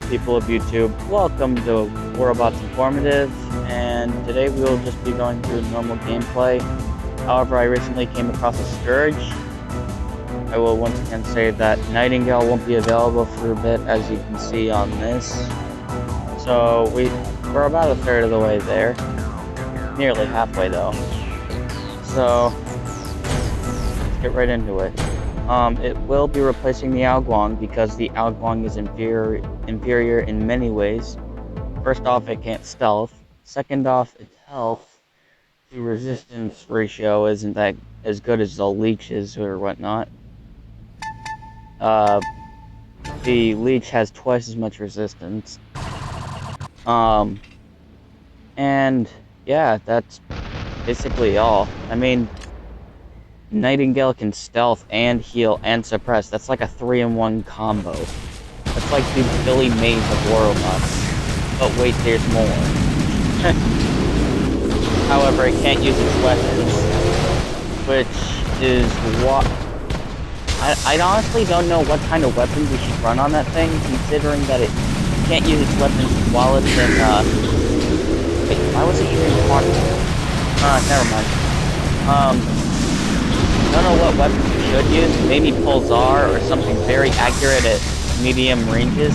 people of YouTube? Welcome to Warabots Informative, and today we will just be going through normal gameplay. However, I recently came across a Scourge. I will once again say that Nightingale won't be available for a bit, as you can see on this. So we're about a third of the way there. Nearly halfway though. So let's get right into it. It will be replacing the Aoguang because the Aoguang is inferior in many ways. First off, it can't stealth. Second off, its health to resistance ratio isn't that as good as the leeches or whatnot. The leech has twice as much resistance. And yeah, that's basically all. I mean, Nightingale can stealth and heal and suppress. That's like a 3-in-1 combo. That's like the Billy Mays of Warabots. But wait, there's more. However, it can't use its weapons, which is what... I honestly don't know what kind of weapons we should run on that thing, considering that it can't use its weapons while it's in, wait, why was it even quantum? Never mind. I don't know what weapons we should use. Maybe Pulsar or something very accurate at medium ranges.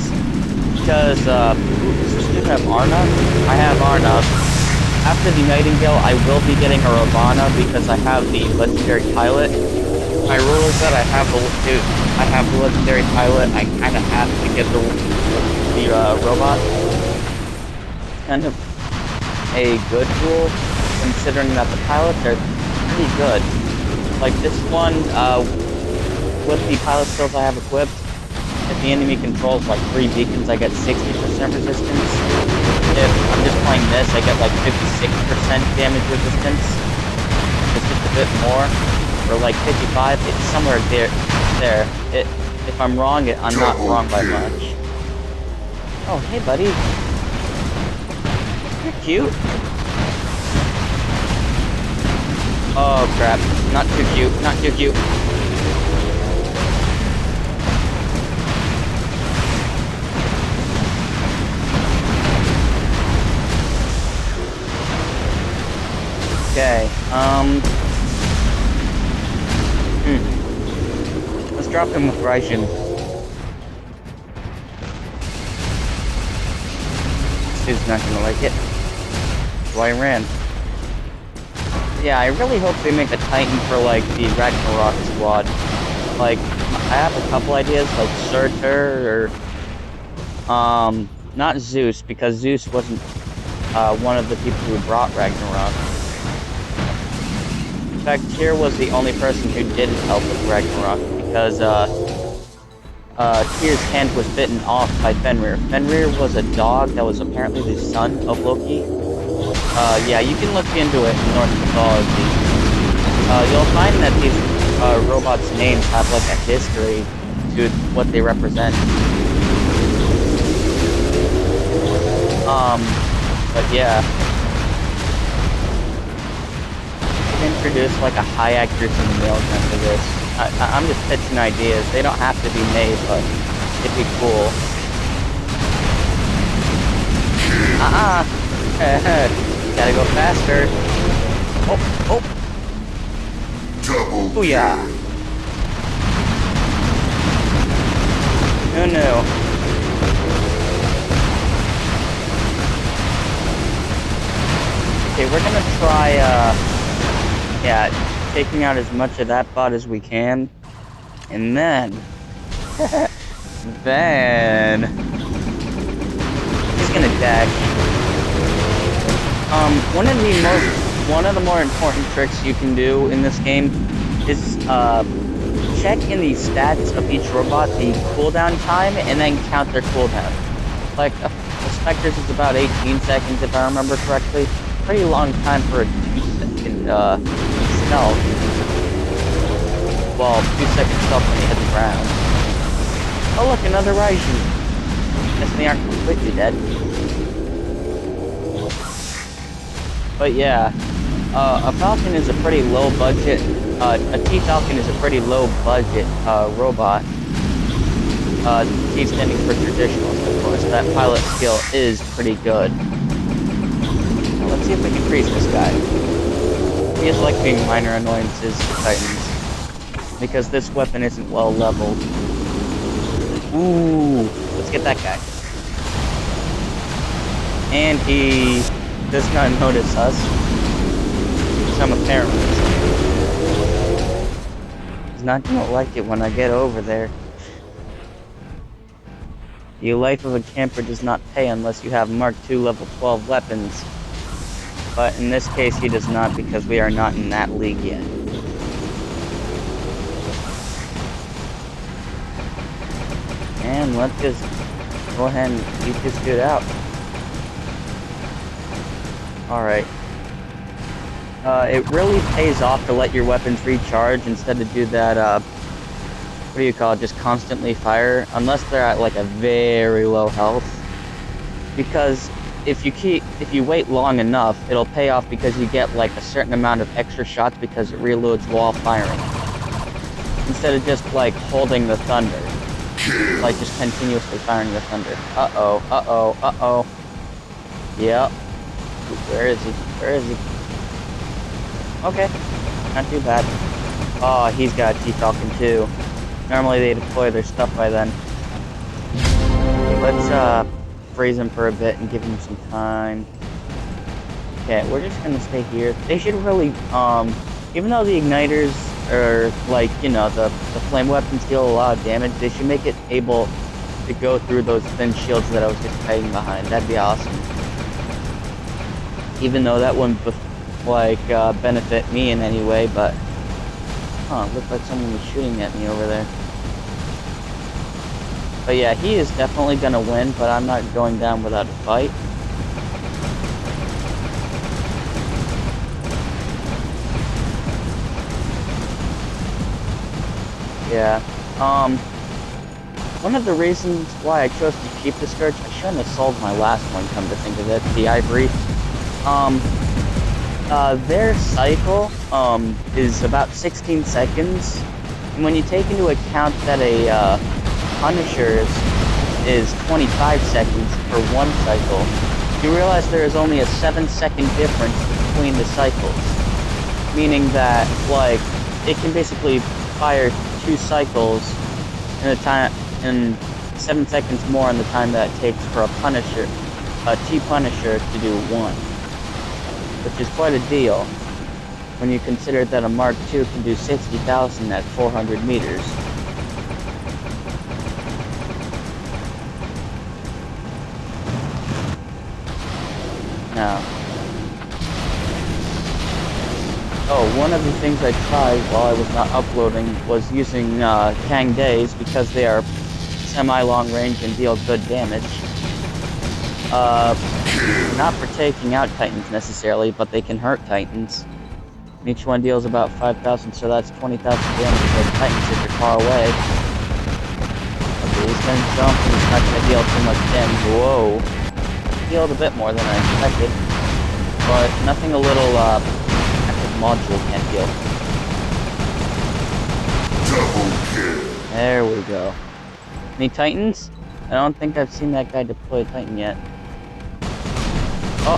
Because, does this dude have Arna? I have Arna. After the Nightingale, I will be getting a Ravana because I have the legendary pilot. My rule is that I have the legendary pilot. I kind of have to get the robot. It's kind of a good rule, considering that the pilots are pretty good. Like this one, with the pilot skills I have equipped, if the enemy controls like 3 beacons, I get 60% resistance. If I'm just playing this, I get like 56% damage resistance. It's just a bit more. Or like 55, it's somewhere there. If I'm wrong, I'm not wrong by much. Oh, hey buddy. You're cute. Oh crap, not too cute, not too cute. Okay, let's drop him with Raijin. This dude's not gonna like it. So I ran. Yeah, I really hope they make a Titan for, like, the Ragnarok squad. Like, I have a couple ideas, like Surtur, or, not Zeus, because Zeus wasn't, one of the people who brought Ragnarok. In fact, Tyr was the only person who didn't help with Ragnarok, because, Tyr's hand was bitten off by Fenrir. Fenrir was a dog that was apparently the son of Loki. Yeah, you can look into it in Norse mythology. You'll find that these robots' names have like a history to what they represent. But yeah. Introduce like a high accuracy mailgun to this. I'm just pitching ideas. They don't have to be made, but it'd be cool. Gotta go faster. Oh. Booyah. Oh no. Okay, we're gonna try, yeah, taking out as much of that bot as we can. And then... he's gonna dash. One of the more important tricks you can do in this game is check in the stats of each robot the cooldown time and then count their cooldown. Like the Spectre's is about 18 seconds if I remember correctly. Pretty long time for a 2-second stealth. Well, 2-second stealth when you hit the ground. Oh look, another Raijin. Guess they aren't completely dead. But yeah, a Falcon is a pretty low budget, a T-Falcon is a pretty low budget robot. T standing for traditionalist, of course. that pilot skill is pretty good. Now, let's see if we can freeze this guy. He is like being minor annoyances to Titans, because this weapon isn't well leveled. Ooh, let's get that guy. And he does not notice us for some apparent reason. He's not gonna like it when I get over there. The life of a camper does not pay unless you have Mark II level 12 weapons. But in this case, he does not, because we are not in that league yet. And let's just go ahead and beat this dude out. Alright. It really pays off to let your weapons recharge instead of do that, what do you call it, just constantly fire, unless they're at like a very low health. Because if you wait long enough, it'll pay off because you get like a certain amount of extra shots because it reloads while firing. Instead of just like holding the thunder. Like just continuously firing the thunder. Uh-oh, uh-oh, uh-oh. Yep. Where is he? Where is he? Okay. Not too bad. Oh, he's got a T-Falcon too. Normally they deploy their stuff by then. Let's freeze him for a bit and give him some time. Okay, we're just gonna stay here. They should really, even though the igniters are like, you know, the flame weapons deal a lot of damage, they should make it able to go through those thin shields that I was just hiding behind. That'd be awesome. Even though that wouldn't benefit me in any way, but looked like someone was shooting at me over there. But yeah, he is definitely gonna win, but I'm not going down without a fight. Yeah. One of the reasons why I chose to keep the Scourge, I shouldn't have sold my last one, come to think of it, the Ivory. Their cycle, is about 16 seconds. And when you take into account that a, Punisher's is 25 seconds for one cycle, you realize there is only a 7-second difference between the cycles. Meaning that, like, it can basically fire 2 cycles in 7 seconds more on the time that it takes for a T-Punisher to do one. Which is quite a deal when you consider that a Mark II can do 60,000 at 400 meters. Now, one of the things I tried while I was not uploading was using Kang Days because they are semi-long range and deal good damage. Not for taking out Titans necessarily, but they can hurt Titans. Each one deals about 5,000, so that's 20,000 damage for Titans if you're far away. Okay, he's gonna jump and he's not gonna deal too much damage. Whoa. Dealed a bit more than I expected. But nothing a little, active module can't deal. Double kill. There we go. Any Titans? I don't think I've seen that guy deploy a Titan yet. Oh,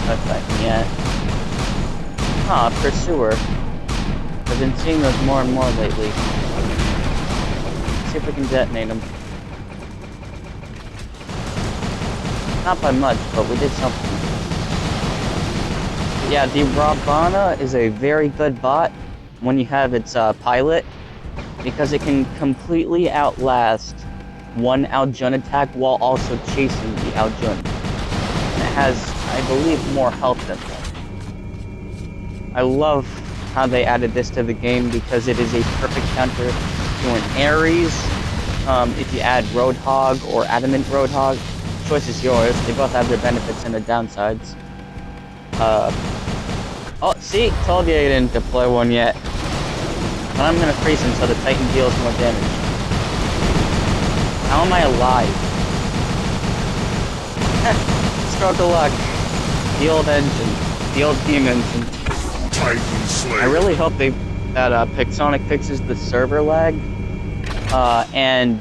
no Titan yet. Pursuer. I've been seeing those more and more lately. Let's see if we can detonate them. Not by much, but we did something. Yeah, the Ravana is a very good bot when you have its pilot, because it can completely outlast one Al-Jun attack while also chasing the Al-Jun. And it has, I believe, more health than that. I love how they added this to the game because it is a perfect counter to an Ares. If you add Roadhog or Adamant Roadhog, choice is yours. They both have their benefits and their downsides. Oh, see? Told you I didn't deploy one yet. But I'm gonna freeze him so the Titan deals more damage. How am I alive? Stroke of luck. The old engine. The old team engine. Titan Slayer. I really hope that Pixonic fixes the server lag. And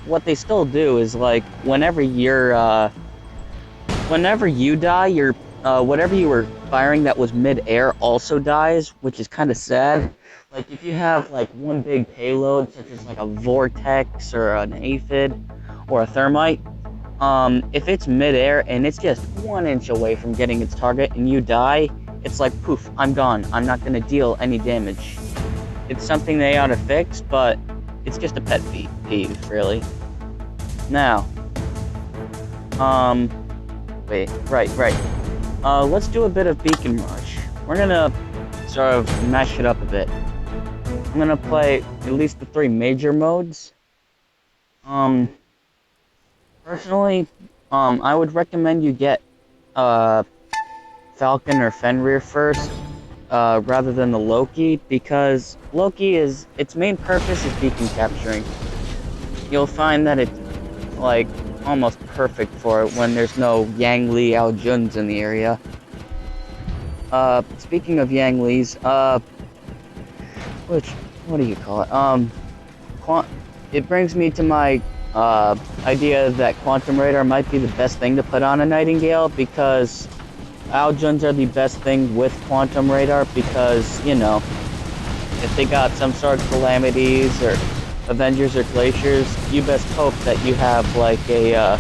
what they still do is like whenever you die, whatever you were firing that was mid-air also dies, which is kind of sad. Like if you have like one big payload, such as like a vortex or an aphid or a thermite, if it's mid-air and it's just 1 inch away from getting its target and you die, it's like poof, I'm gone. I'm not gonna deal any damage. It's something they ought to fix, but it's just a pet peeve, really. Now, wait, right. Let's do a bit of Beacon Rush. We're gonna sort of mash it up a bit. I'm gonna play at least the 3 major modes. Personally, I would recommend you get, Falcon or Fenrir first, rather than the Loki, because Loki its main purpose is beacon capturing. You'll find that it's, like, almost perfect for it when there's no Yang Li Ao Juns in the area. Speaking of Yang Li's, what do you call it? It brings me to my, idea that Quantum Radar might be the best thing to put on a Nightingale, because Ao Juns are the best thing with Quantum Radar, because, you know, if they got some sort of calamities or Avengers or Glaciers, you best hope that you have like a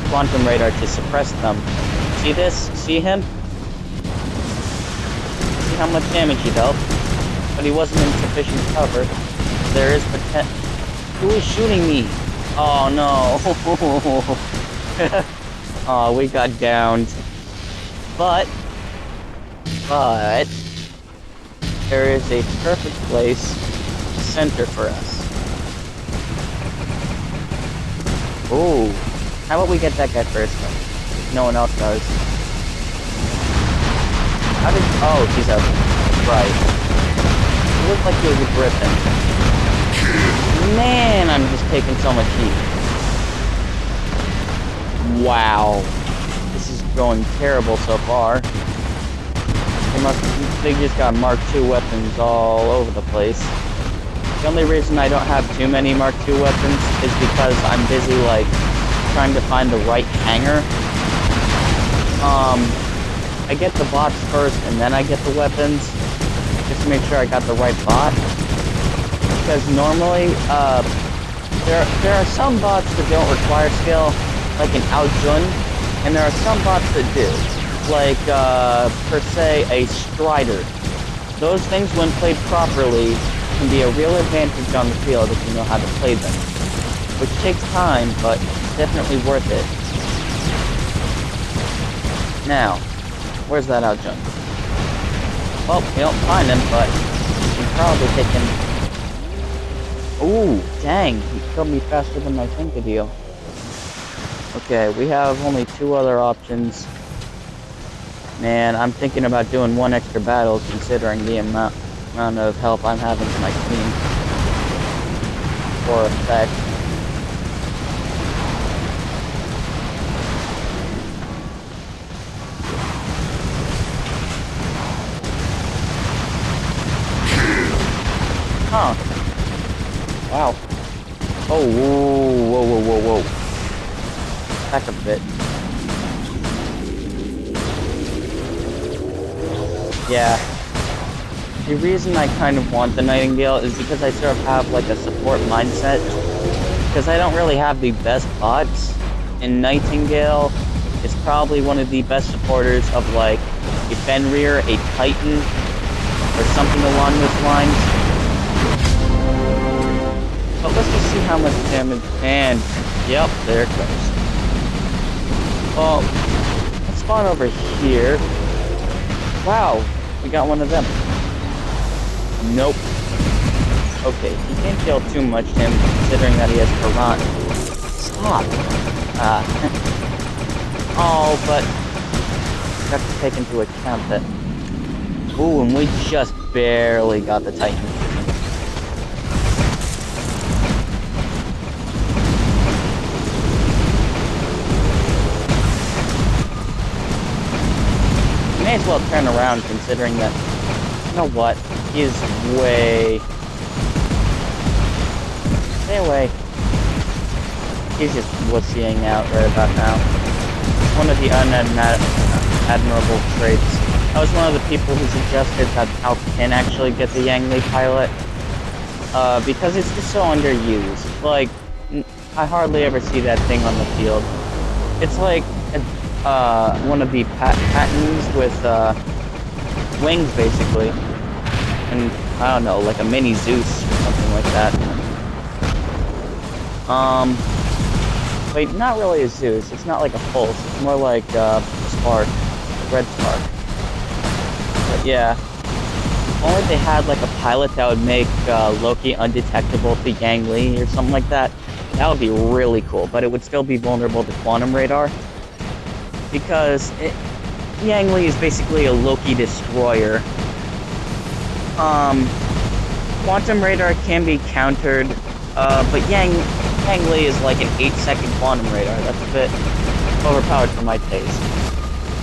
Quantum Radar to suppress them. See this? See him? See how much damage he dealt? But he wasn't in sufficient cover. There is potential. Who is shooting me? Oh no! Oh, we got downed. But there is a perfect place, center for us. Ooh, how about we get that guy first, though? No one else does. Oh, he's a, right. He looked like he was a griffin. Man, I'm just taking so much heat. Wow. This is going terrible so far. They just got Mark II weapons all over the place. The only reason I don't have too many Mark II weapons is because I'm busy, like, trying to find the right hanger. I get the bots first and then I get the weapons, just to make sure I got the right bot. Because normally, there are some bots that don't require skill, like an Ao Jun, and there are some bots that do, like, per se, a Strider. Those things, when played properly, can be a real advantage on the field if you know how to play them. Which takes time, but definitely worth it. Now, where's that Ao Jun? Well, you don't find him, but you can probably take him. Ooh, dang, he killed me faster than I think a deal. Okay, we have only 2 other options. Man, I'm thinking about doing 1 extra battle considering the amount of help I'm having to my team. For effect. Huh. Wow. Oh, whoa. Back a bit. Yeah. The reason I kind of want the Nightingale is because I sort of have like a support mindset. Because I don't really have the best bots. And Nightingale is probably one of the best supporters of like a Fenrir, a Titan, or something along those lines. But let's just see how much damage, and, yep, there it goes. Well, let's spawn over here. Wow, we got one of them. Nope. Okay, he can't kill too much him, considering that he has Piranha. Stop! Oh, but I have to take into account that. Ooh, and we just barely got the Titan. May as well turn around, considering that, you know what, he is way... Stay away. He's just wussying out right about now. One of the unadmirable traits. I was one of the people who suggested that Al can actually get the Yang pilot. Because it's just so underused. Like, I hardly ever see that thing on the field. It's like one of the patents with wings, basically. And, I don't know, like a mini Zeus or something like that. Wait, not really a Zeus. It's not like a pulse. It's more like spark, red spark. But yeah, if only they had like a pilot that would make Loki undetectable to Yang Li or something like that. That would be really cool. But it would still be vulnerable to quantum radar because Yang Li is basically a Loki destroyer. Quantum radar can be countered, but Yang Li is like an 8-second quantum radar. That's a bit overpowered for my taste.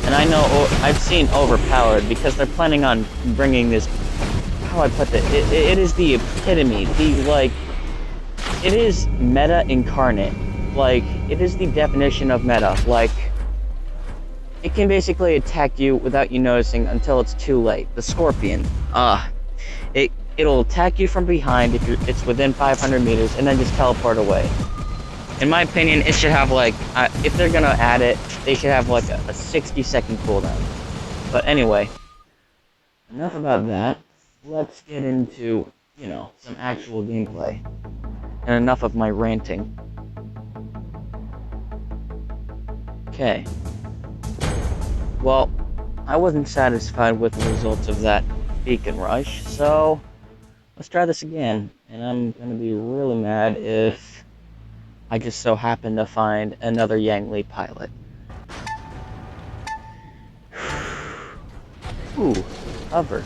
And I know I've seen overpowered because they're planning on bringing this. How I put it? It is the epitome. It is meta incarnate. Like, it is the definition of meta. Like, it can basically attack you without you noticing until it's too late. The Scorpion. It'll attack you from behind if it's within 500 meters and then just teleport away. In my opinion, it should have like, if they're gonna add it, they should have like a 60-second cooldown. But anyway, enough about that. Let's get into, you know, some actual gameplay. And enough of my ranting. Okay. Well, I wasn't satisfied with the results of that beacon rush, so let's try this again. And I'm gonna be really mad if I just so happen to find another Yang Li pilot. Ooh, hover.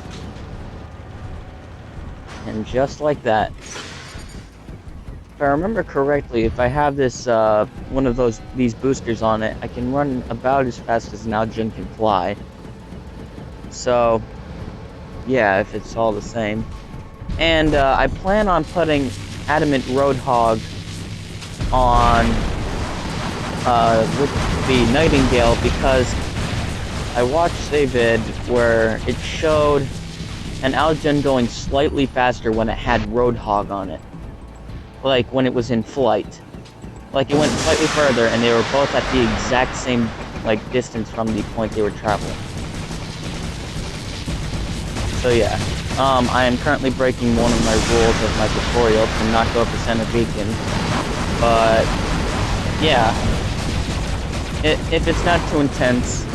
And just like that. If I remember correctly, if I have this, one of these boosters on it, I can run about as fast as an Aljin can fly. So, yeah, if it's all the same. And, I plan on putting Adamant Roadhog on, with the Nightingale because I watched a vid where it showed an Aljin going slightly faster when it had Roadhog on it. Like, when it was in flight. Like, it went slightly further, and they were both at the exact same, like, distance from the point they were traveling. So, yeah. I am currently breaking one of my rules of my tutorial to not go up the center beacon. But, yeah. If it's not too intense.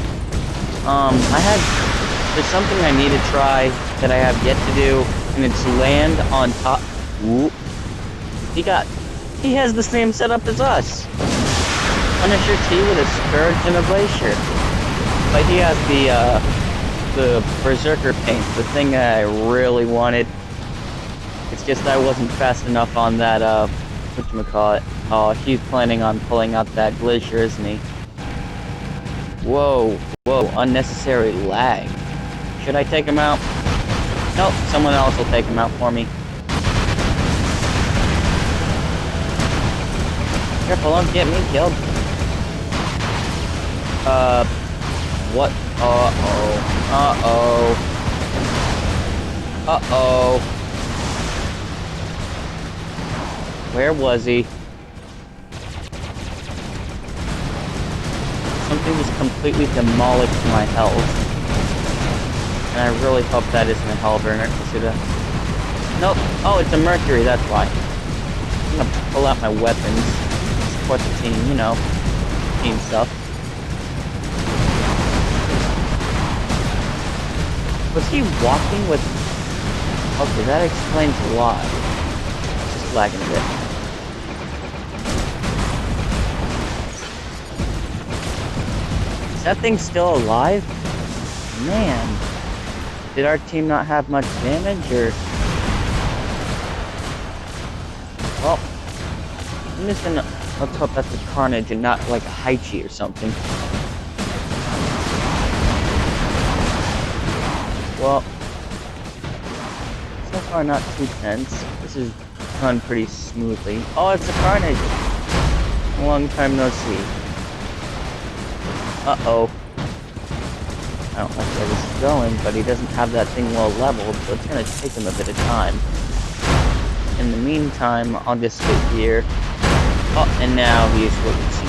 There's something I need to try that I have yet to do, and it's land on top. Ooh. He has the same setup as us. Punisher T with a Scourge and a Glacier. But he has the Berserker paint, the thing that I really wanted. It's just I wasn't fast enough on that, whatchamacallit. Oh, he's planning on pulling out that Glacier, isn't he? Whoa, unnecessary lag. Should I take him out? Nope, someone else will take him out for me. Careful, don't get me killed. What? Uh-oh. Where was he? Something just completely demolished my health. And I really hope that isn't a Hellburner. Nope. Oh, it's a Mercury, that's why. I'm gonna pull out my weapons. Support the team, you know. Team stuff. Was he walking with... Okay, that explains a lot. Just lagging a bit. Is that thing still alive? Man. Did our team not have much damage, or... Well, I'm just gonna... Let's hope that's a Carnage and not like a Haichi or something. Well, so far not too tense. This is done pretty smoothly. Oh, it's a Carnage! Long time no see. Uh-oh. I don't like where this is going, but he doesn't have that thing well leveled, so it's gonna take him a bit of time. In the meantime, I'll just sit here. Oh, and now he is focusing.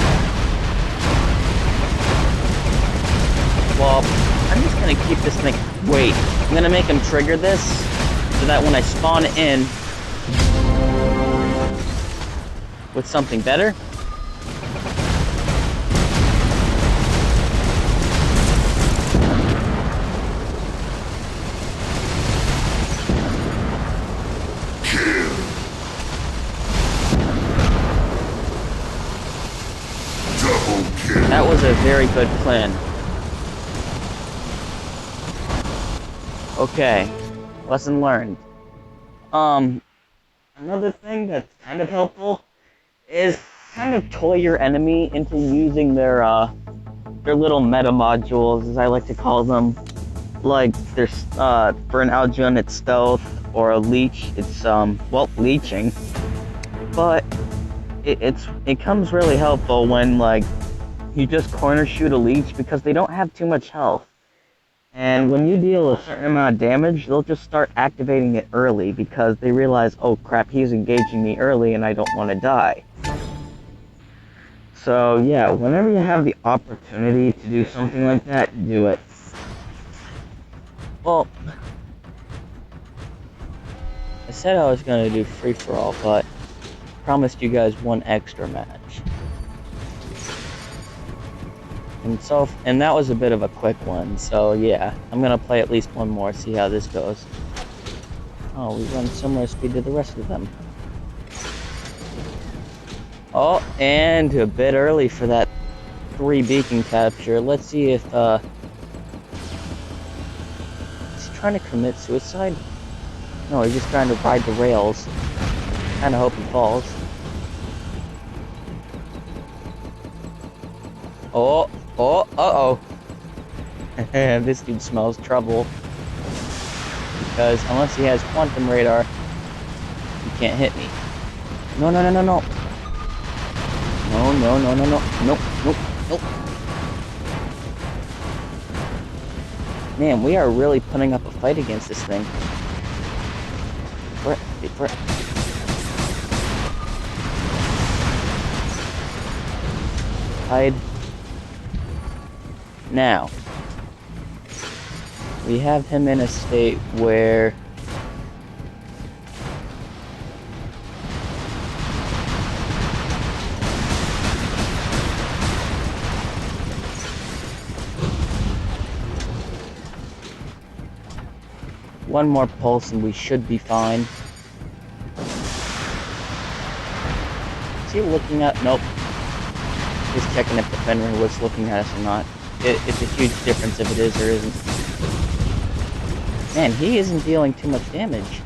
Well, I'm just gonna keep this thing. Wait, I'm gonna make him trigger this so that when I spawn in with something better. That was a very good plan. Okay, lesson learned. Another thing that's kind of helpful is kind of toy your enemy into using their little meta modules, as I like to call them. Like there's for an Algion it's stealth, or a leech it's well, leeching. But it comes really helpful when like you just corner shoot a leech, because they don't have too much health. And when you deal a certain amount of damage, they'll just start activating it early because they realize, oh crap, he's engaging me early and I don't want to die. So yeah, whenever you have the opportunity to do something like that, do it. Well, I said I was going to do free-for-all, but promised you guys one extra match. And that was a bit of a quick one, so yeah, I'm gonna play at least one more, see how this goes. Oh, we run similar speed to the rest of them. Oh, and a bit early for that 3 beacon capture. Let's see if, is he trying to commit suicide? No, he's just trying to ride the rails. Kinda hope he falls. Oh, uh-oh. This dude smells trouble. Because unless he has quantum radar, he can't hit me. No. No. Man, we are really putting up a fight against this thing. Wait for it. Hide. Now, we have him in a state where one more pulse and we should be fine. Is he looking at? Nope. Just checking if the Fenrir was looking at us or not. It's a huge difference if it is or isn't. Man, he isn't dealing too much damage.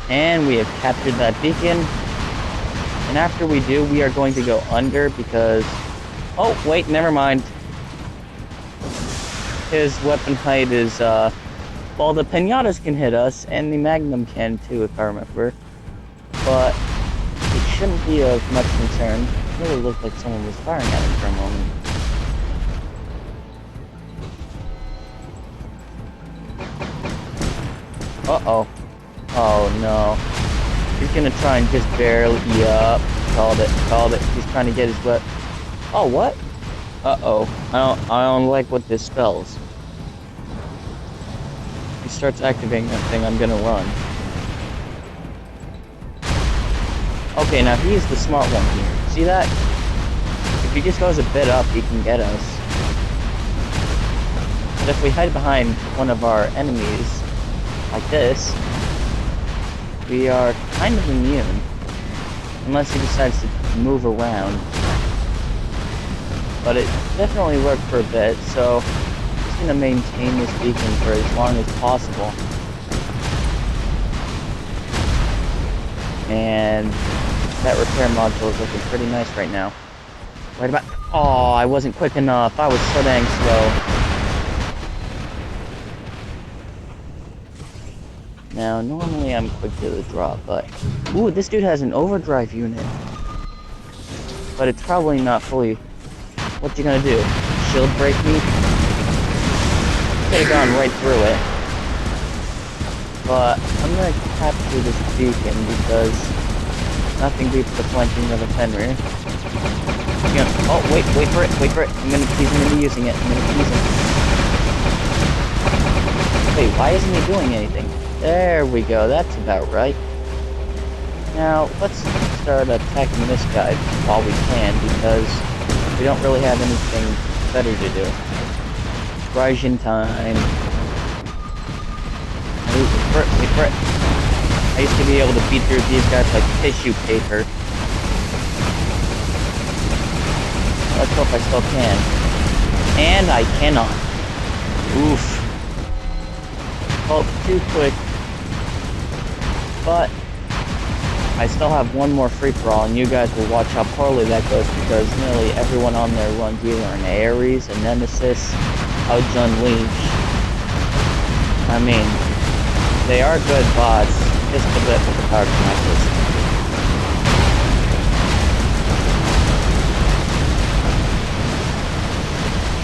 And we have captured that beacon. And after we do, we are going to go under because... Oh, wait, never mind. His weapon height is, well, the pinatas can hit us, and the Magnum can too, if I remember. But it shouldn't be of much concern. It really looked like someone was firing at him for a moment. Uh-oh. Oh, no. He's gonna try and just barely... Yup. Called it. He's trying to get his weapon. Oh, what? Uh-oh. I don't like what this spells. If he starts activating that thing, I'm gonna run. Okay, now he's the smart one here. See that? If he just goes a bit up, he can get us. But if we hide behind one of our enemies, like this, we are kind of immune. Unless he decides to move around. But it definitely worked for a bit, so I'm just going to maintain this beacon for as long as possible. And that repair module is looking pretty nice right now. Right about... Oh, I wasn't quick enough. I was so dang slow. Now, normally I'm quick to the draw, but... Ooh, this dude has an overdrive unit. But it's probably not fully... What's he gonna do? Shield break me? Could've gone right through it. But I'm gonna capture this beacon because nothing beats the flanking of a Fenrir. Oh, wait for it. I'm gonna tease him into using it. Wait, why isn't he doing anything? There we go, that's about right. Now, let's start attacking this guy while we can, because we don't really have anything better to do. Raijin time. Wait for it. I used to be able to beat through these guys like tissue paper. Let's hope I still can. And I cannot. Oof. Well, too quick. But I still have one more free-for-all, and you guys will watch how poorly that goes, because nearly everyone on there runs either an Ares, a Nemesis, a Unleash. I mean, they are good bots, just a bit with the power connectors.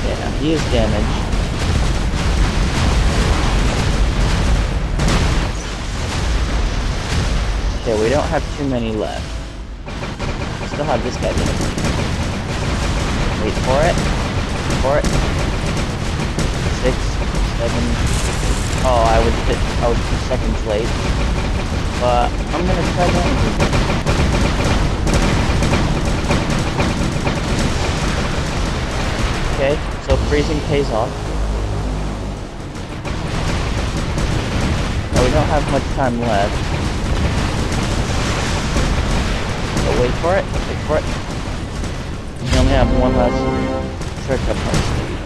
Yeah, he is damaged. Okay, we don't have too many left. We still have this guy left. Wait for it. 6, 7. Oh, I was 2 seconds late. But I'm gonna try that. Okay, so freezing pays off. Now we don't have much time left. Wait for it. We only have one last trick up our sleeve.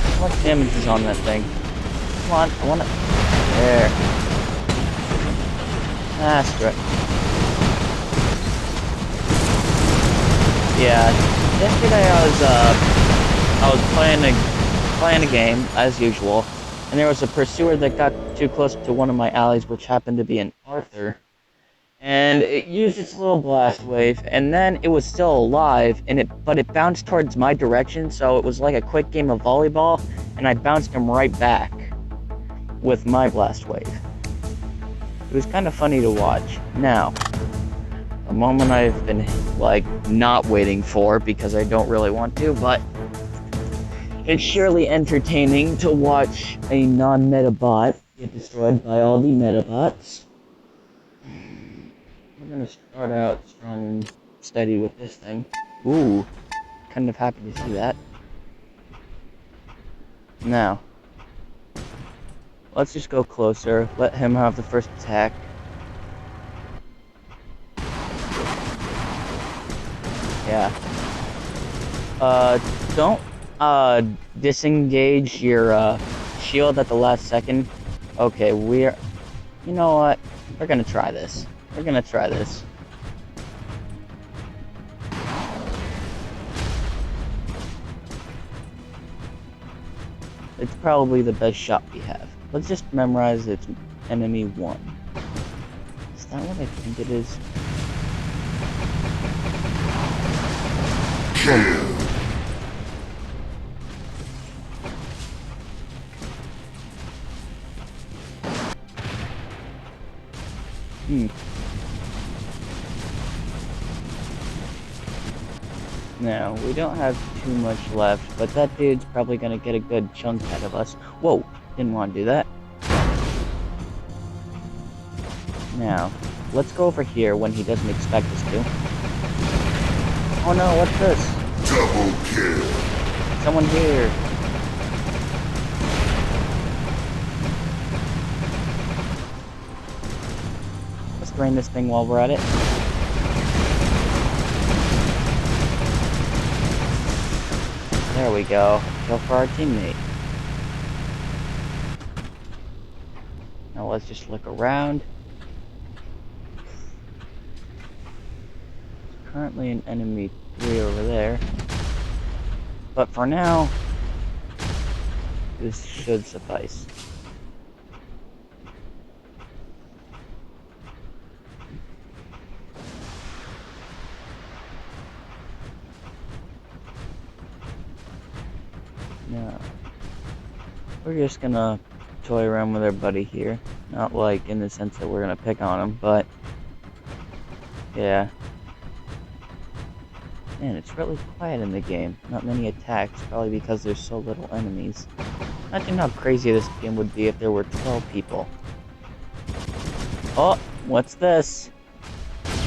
How much damage is on that thing? Come on, I wanna... There. Ah, screw it. Yeah, yesterday I was playing a game, as usual, and there was a pursuer that got too close to one of my allies, which happened to be an Arthur. And it used its little blast wave, and then it was still alive, but it bounced towards my direction, so it was like a quick game of volleyball, and I bounced him right back with my blast wave. It was kind of funny to watch. Now, a moment I've been, like, not waiting for, because I don't really want to, but it's surely entertaining to watch a non-meta bot get destroyed by all the meta bots. We're gonna start out strong and steady with this thing. Ooh, kind of happy to see that. Now, let's just go closer, let him have the first attack. Yeah. Don't, disengage your, shield at the last second. Okay, you know what? We're gonna try this. It's probably the best shot we have. Let's just memorize it's enemy 1. Is that what I think it is? Now, we don't have too much left, but that dude's probably gonna get a good chunk out of us. Whoa! Didn't want to do that. Now, let's go over here when he doesn't expect us to. Oh no, what's this? Double kill. Someone here. Let's drain this thing while we're at it. There we go. Kill for our teammate. Now let's just look around. There's currently an enemy 3 over there. But for now, this should suffice. No. We're just gonna toy around with our buddy here. Not like in the sense that we're gonna pick on him, but yeah. Man, it's really quiet in the game. Not many attacks, probably because there's so little enemies. Imagine how crazy this game would be if there were 12 people. Oh, what's this?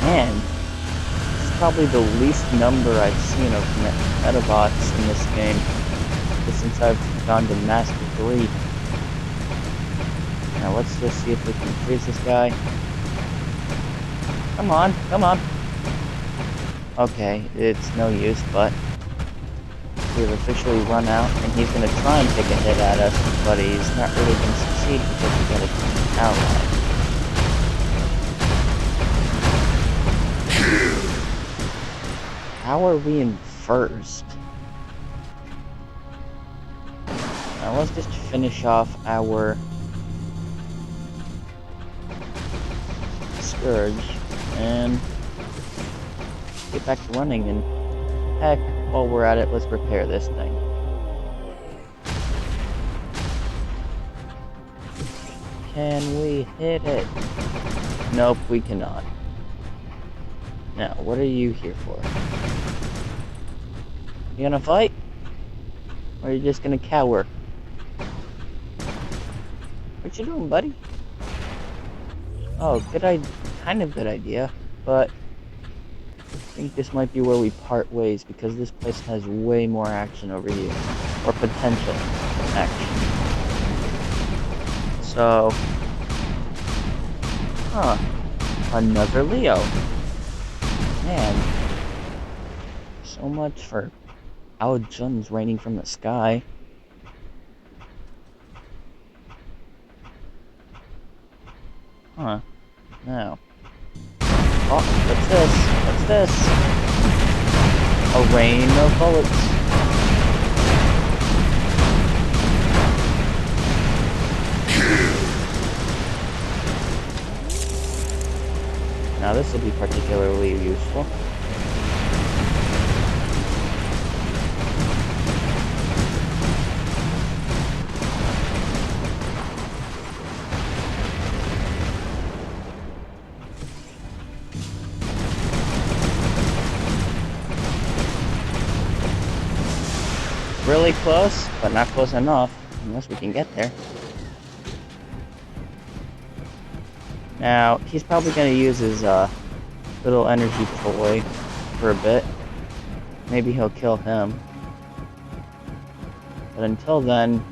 Man, this is probably the least number I've seen of Metabots in this game since I've gone to Master 3. Now let's just see if we can freeze this guy. Come on, come on. Okay, it's no use, but we've officially run out, and he's going to try and take a hit at us, but he's not really going to succeed because we got an ally. How are we in first? Now let's just finish off our Scourge and get back to running, and heck, while we're at it, let's repair this thing. Can we hit it? Nope, we cannot. Now, what are you here for? You gonna fight? Or are you just gonna cower? What you doing, buddy? Oh, kind of good idea, but I think this might be where we part ways, because this place has way more action over here. Or potential action. So... Huh. Another Leo. Man. So much for Ao Jun's raining from the sky. Huh. Now. Oh, what's this? What's this? A rain of bullets. Now this will be particularly useful. Really close, but not close enough, unless we can get there. Now, he's probably going to use his little energy toy for a bit. Maybe he'll kill him. But until then,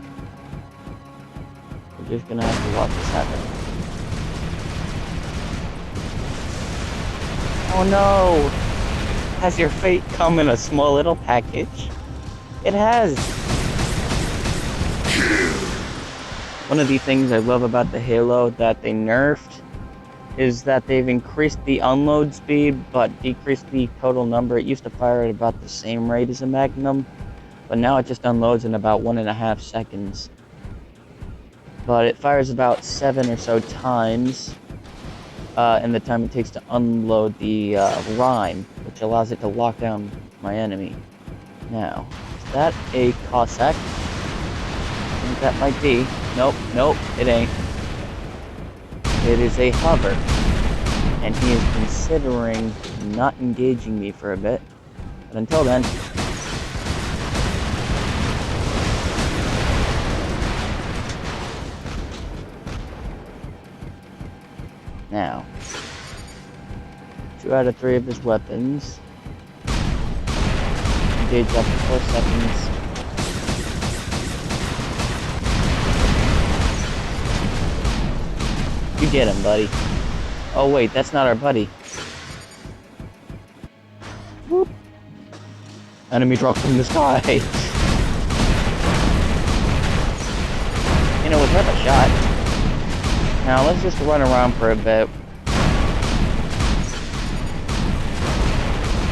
we're just going to have to watch this happen. Oh no! Has your fate come in a small little package? It has! One of the things I love about the Halo that they nerfed is that they've increased the unload speed but decreased the total number. It used to fire at about the same rate as a Magnum, but now it just unloads in about 1.5 seconds. But it fires about 7 or so times in the time it takes to unload the rhyme, which allows it to lock down my enemy. Now, is that a Cossack? I think that might be. Nope, nope, it ain't. It is a hover, and he is considering not engaging me for a bit. But until then, now, 2 out of 3 of his weapons. Engage after 4 seconds. You get him, buddy. Oh wait, that's not our buddy. Whoop. Enemy dropped from the sky. You know, it was worth a shot. Now let's just run around for a bit.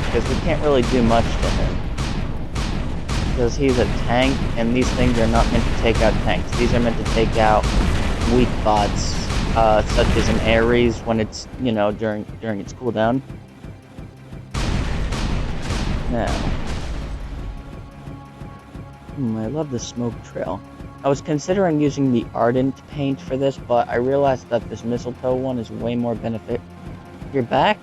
Because we can't really do much to him. Because he's a tank, and these things are not meant to take out tanks. These are meant to take out weak bots. Such as an Ares when it's, you know, during its cooldown. Now, I love the smoke trail. I was considering using the Ardent paint for this, but I realized that this mistletoe one is way more benefit. You're back?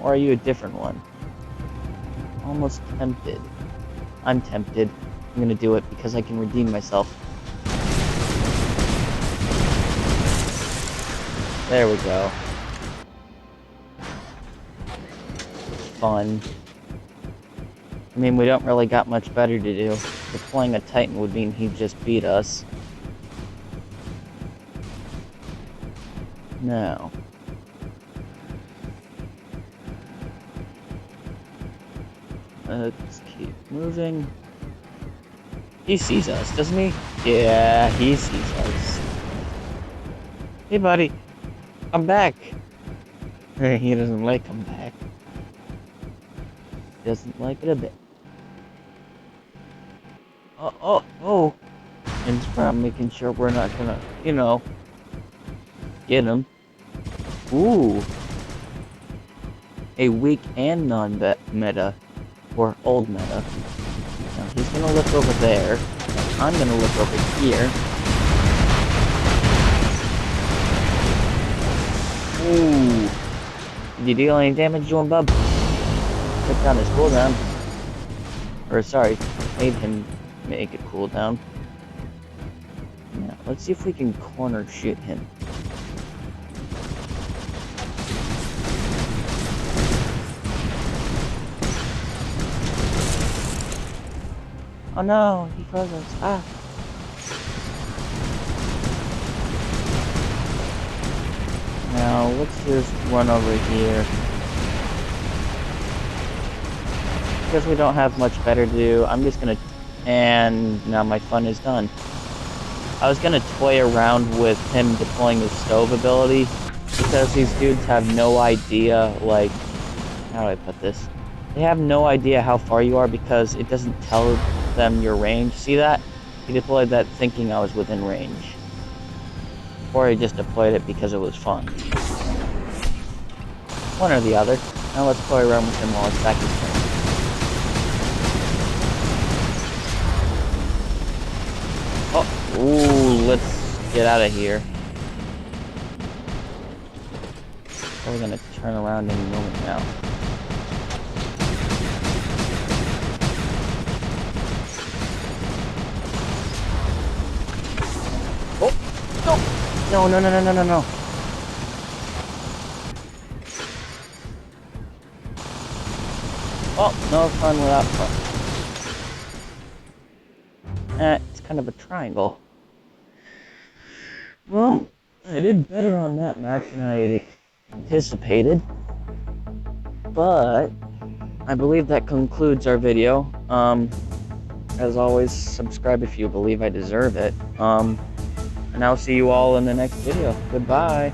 Or are you a different one? Almost tempted. I'm tempted. I'm gonna do it because I can redeem myself. There we go. Fun. I mean, we don't really got much better to do. Deploying a Titan would mean he'd just beat us. Now. Let's keep moving. He sees us, doesn't he? Yeah, he sees us. Hey, buddy. I'm back. He doesn't like I'm back. Doesn't like it a bit. Oh. And it's about making sure we're not gonna, get him. Ooh. A weak and non-meta. Or old meta. Now he's gonna look over there. I'm gonna look over here. Ooh. Did you deal any damage to him, bub? Took down his cooldown. Or sorry, made him make it cooldown. Now, let's see if we can corner shoot him. Oh no, he froze us. Ah. Now, let's just run over here. Because we don't have much better to do, I'm just gonna... And now my fun is done. I was gonna toy around with him deploying his stove ability, because these dudes have no idea, like... How do I put this? They have no idea how far you are because it doesn't tell them your range. See that? He deployed that thinking I was within range. Or he just deployed it because it was fun. One or the other. Now let's play around with him while it's back his turn. Oh, ooh, let's get out of here. We're gonna turn around any moment now. Oh, no. No. Oh, no fun without fun. It's kind of a triangle. Well, I did better on that match than I had anticipated. But I believe that concludes our video. As always, subscribe if you believe I deserve it. And I'll see you all in the next video. Goodbye.